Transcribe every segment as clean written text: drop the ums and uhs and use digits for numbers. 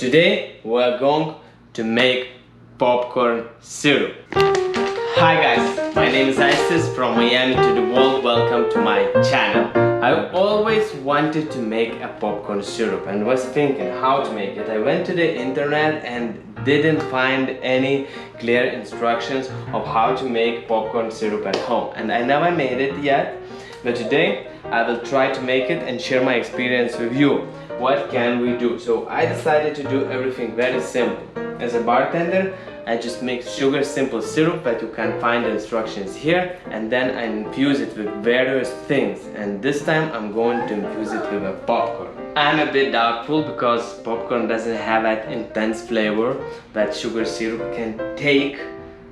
Today we're going to make popcorn syrup. Hi guys, my name is Isis from Miami to the world. Welcome to my channel. I always wanted to make a popcorn syrup and was thinking how to make it. I went to the internet and didn't find any clear instructions of how to make popcorn syrup at home, and I never made it yet, but today I will try to make it and share my experience with you. What can we do? So I decided to do everything very simple. As a bartender, I just make sugar simple syrup, but you can find the instructions here, and then I infuse it with various things, and this time I'm going to infuse it with a popcorn. I'm a bit doubtful because popcorn doesn't have that intense flavor that sugar syrup can take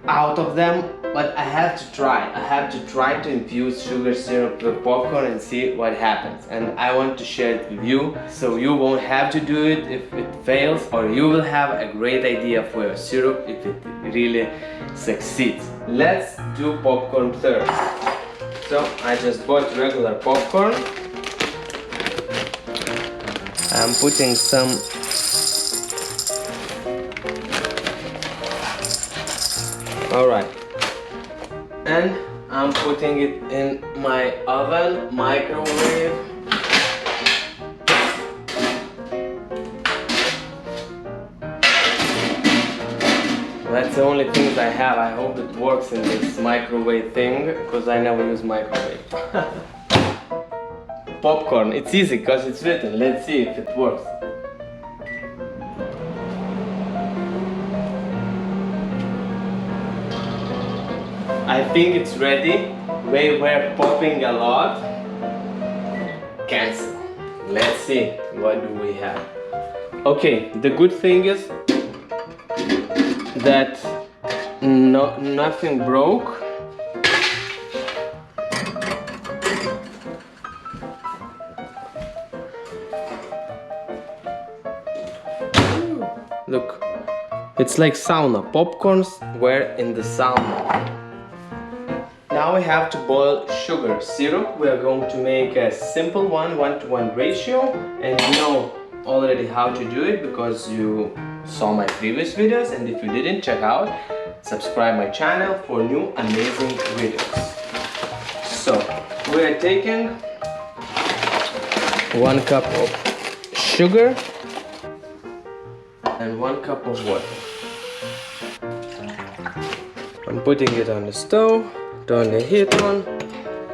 out of them, but I have to try. I have to try to infuse sugar syrup with popcorn and see what happens, and I want to share it with you so you won't have to do it if it fails, or you will have a great idea for your syrup if it really succeeds. Let's do popcorn first. So I just bought regular popcorn. I'm putting some alright, and I'm putting it in my oven, microwave. That's the only things I have. I hope it works in this microwave thing, because I never use microwave. Popcorn, it's easy because it's written. Let's see if it works. I think it's ready. We were popping a lot. Cancel. Let's see, what do we have? Okay, the good thing is that nothing broke. Look, it's like sauna. Popcorns were in the sauna. Now we have to boil sugar syrup. We are going to make a simple 1:1 ratio, and you know already how to do it because you saw my previous videos, and if you didn't, check out, subscribe my channel for new amazing videos. So we are taking 1 cup of sugar and 1 cup of water. I'm putting it on the stove. Turn the heat on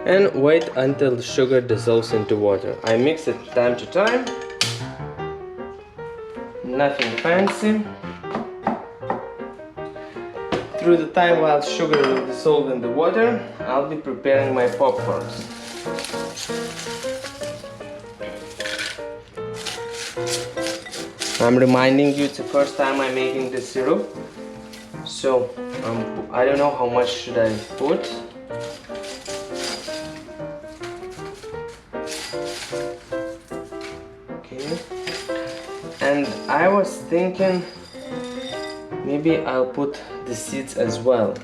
and wait until the sugar dissolves into water. I mix it time to time. Nothing fancy. Through the time while sugar will dissolve in the water, I'll be preparing my popcorns. I'm reminding you it's the first time I'm making this syrup, so I don't know how much should I put. Okay, and I was thinking maybe I'll put the seeds as well.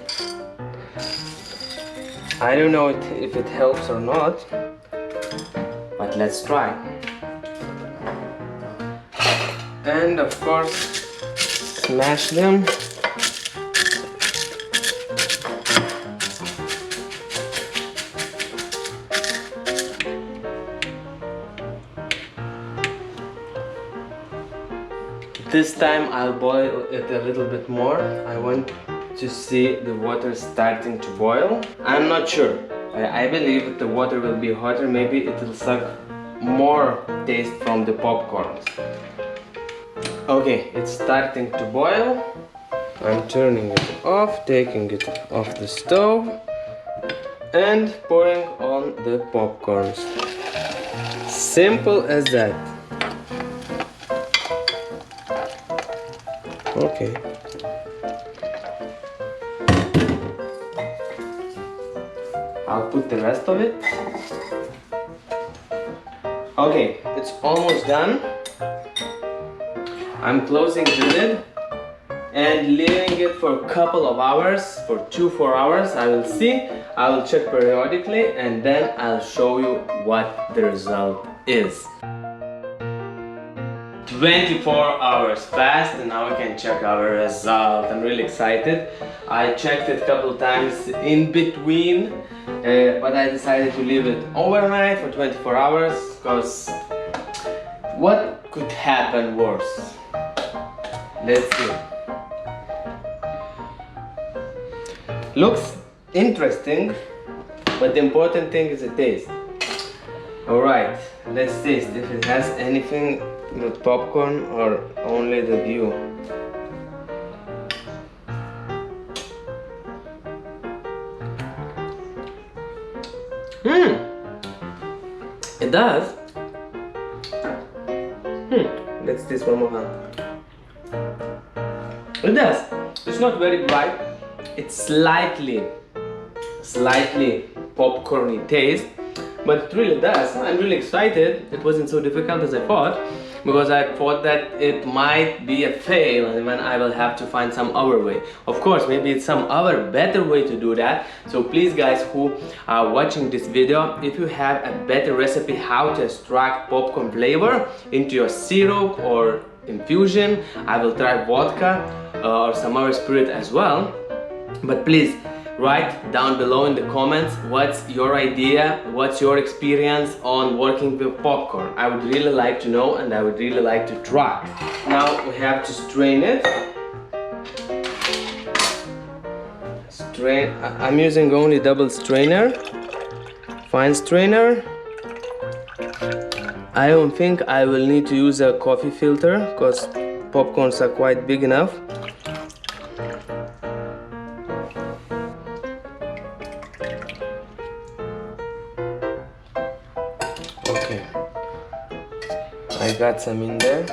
I don't know if it helps or not, but let's try. And of course, smash them. This time I'll boil it a little bit more. I want to see the water starting to boil. I'm not sure. I believe that the water will be hotter. Maybe it will suck more taste from the popcorns. Okay, it's starting to boil. I'm turning it off, taking it off the stove and pouring on the popcorns. Simple as that. Okay. I'll put the rest of it. Okay, it's almost done. I'm closing the lid and leaving it for a couple of hours, for 2-4 hours. I will see. I will check periodically, and then I'll show you what the result is. 24 hours fast, and now we can check our result. I'm really excited. I checked it a couple times in between, but I decided to leave it overnight for 24 hours because what could happen worse? Let's see. Looks interesting, but the important thing is the taste. Alright, let's taste if it has anything with popcorn or only the view. It does. Let's taste one more time. It does. It's not very bright. It's slightly popcorny taste, but it really does. I'm really excited. It wasn't so difficult as I thought, because I thought that it might be a fail and then I will have to find some other way. Of course, maybe it's some other better way to do that. So please guys who are watching this video, if you have a better recipe how to extract popcorn flavor into your syrup or infusion, I will try vodka or some other spirit as well. But please write down below in the comments what's your idea, what's your experience on working with popcorn. I would really like to know and I would really like to try. Now we have to strain it. I'm using only double strainer, fine strainer. I don't think I will need to use a coffee filter because popcorns are quite big enough. Okay, I got some in there.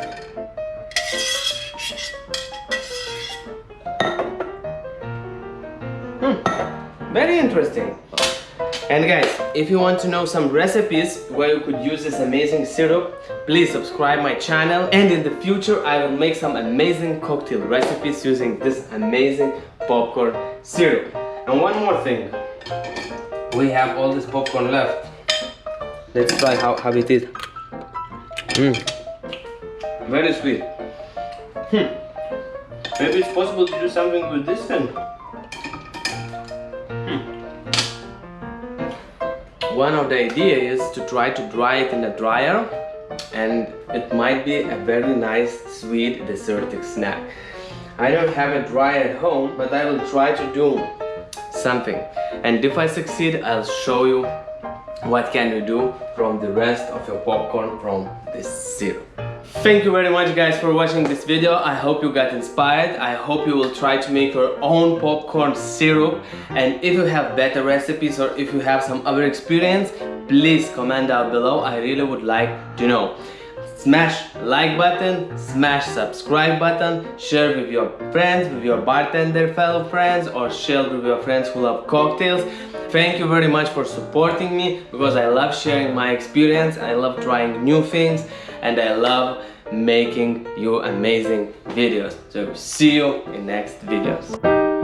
Very interesting. And guys, if you want to know some recipes where you could use this amazing syrup, please subscribe my channel, and in the future I will make some amazing cocktail recipes using this amazing popcorn syrup. And one more thing, we have all this popcorn left. Let's try how it is. Very sweet. Maybe it's possible to do something with this then. One of the ideas is to try to dry it in a dryer, and it might be a very nice sweet dessertic snack. I don't have a dryer at home, but I will try to do something. And if I succeed, I'll show you what can you do from the rest of your popcorn from this syrup. Thank you very much guys for watching this video. I hope you got inspired. I hope you will try to make your own popcorn syrup. And if you have better recipes or if you have some other experience, please comment down below. I really would like to know. Smash like button, smash subscribe button, share with your friends, with your bartender fellow friends, or share with your friends who love cocktails. Thank you very much for supporting me, because I love sharing my experience, I love trying new things, and I love making you amazing videos. So see you in next videos.